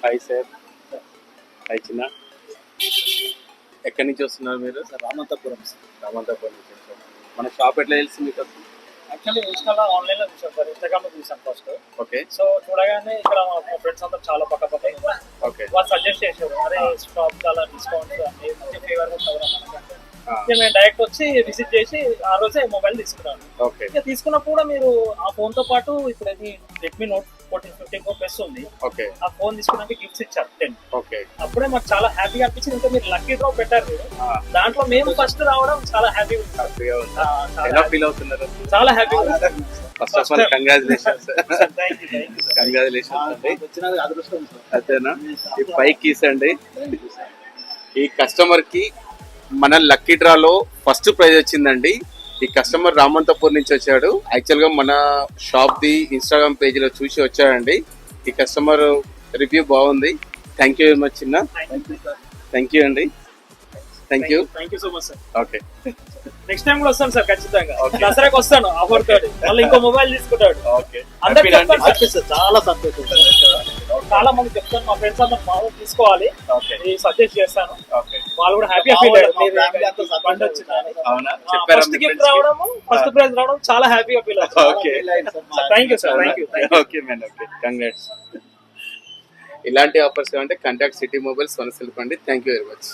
Hi sir. Hi చిన్న. ఎక్కడి నుంచి వస్తున్నారు మీరు? రామంతపురం సార్. రామంతపురం నుంచి వచ్చారు. మన షాప్ ఎట్లా తెలిసి మీకు అసలు? యాక్చువల్లీ ఇన్స్టాలో ఆన్లైన్ లో చూసాను సార్, ఇన్స్టాగ్రామ్ లో చూసాను ఫస్ట్. ఓకే సో చూడగానే ఇక్కడ మా ఫ్రెండ్స్ అంతా చాలా పక్క ఓకే వాళ్ళు సజెస్ట్ చేశారు, అరే షాప్ చాలా డిస్కౌంట్స్ అన్ని మంచి ఫేవర్ ఉంటుంది మనకంటే. నేను డైరెక్ట్ వచ్చి విజిట్ చేసి ఆ రోజే మొబైల్ తీసుకున్నాను. ఓకే ఇక తీసుకున్నప్పుడు కూడా మీరు ఆ ఫోన్ తో పాటు ఇప్పుడు ఇది రెడ్మీ నోట్ 14 Pro ప్లస్ ఉంది. ఓకే ఆ ఫోన్ తీసుకున్నాక గిఫ్ట్స్ ఇచ్చారు 10. ఓకే అప్పుడే మాకు చాలా హ్యాపీగా అనిపించింది. ఇంకా మీరు లక్కీ డ్రా పెట్టారు మీరు, దాంట్లో మేము ఫస్ట్ రావడం చాలా హ్యాపీగా ఉంది. హ్యాపీగా ఉందా? ఎలా ఫీల్ అవుతున్నారు? చాలా హ్యాపీగా. First of all congratulations. Thank you sir. Congratulations అండి. వచ్చినది అదృష్టం సార్. అదేనా? ఈ 5 keys అండి. ఈ కస్టమర్ కి మన లక్కీ డ్రాలో ఫస్ట్ ప్రైజ్ వచ్చిందండి. ఈ కస్టమర్ రామంతపూర్ నుంచి వచ్చాడు. యాక్చువల్ గా మన షాప్ ది ఇన్స్టాగ్రామ్ పేజ్ లో చూసి వచ్చాడండి. ఈ కస్టమర్ రివ్యూ బాగుంది. థ్యాంక్ యూ వెరీ మచ్ చిన్న. థ్యాంక్ యూ అండి. Thank you so much sir. Okay next time కూడా వస్తాను సార్ ఖచ్చితంగా. Okay. దసరాకి వస్తాను ఆఫర్ తోటి. మళ్ళీ ఇంకో మొబైల్ తీసుకుంటాడు. ఓకే అందరికి చెప్తాను హ్యాపీ సార్. చాలా సంతోషం సార్. చాలా మంది చెప్తాను, మా ఫ్రెండ్స్ అందరూ బాగా తీసుకోవాలి ఓకే సజెస్ట్ చేస్తాను. ఓకే వాళ్ళు కూడా హ్యాపీగా ఫీల్ అయ్యారు. బండి వచ్చిందని అవునా? చెప్పారా ఫస్ట్ గిఫ్ట్ రావడము, ఫస్ట్ ప్రైజ్ రావడం చాలా హ్యాపీగా ఫీల్ అవుతుంది. Okay thank you sir. Thank you. Okay man. Okay congrats. ఇలాంటి ఆఫర్స్ అంటే కాంటాక్ట్ సిటీ మొబైల్స్ వనసల్పండి. Thank you very much.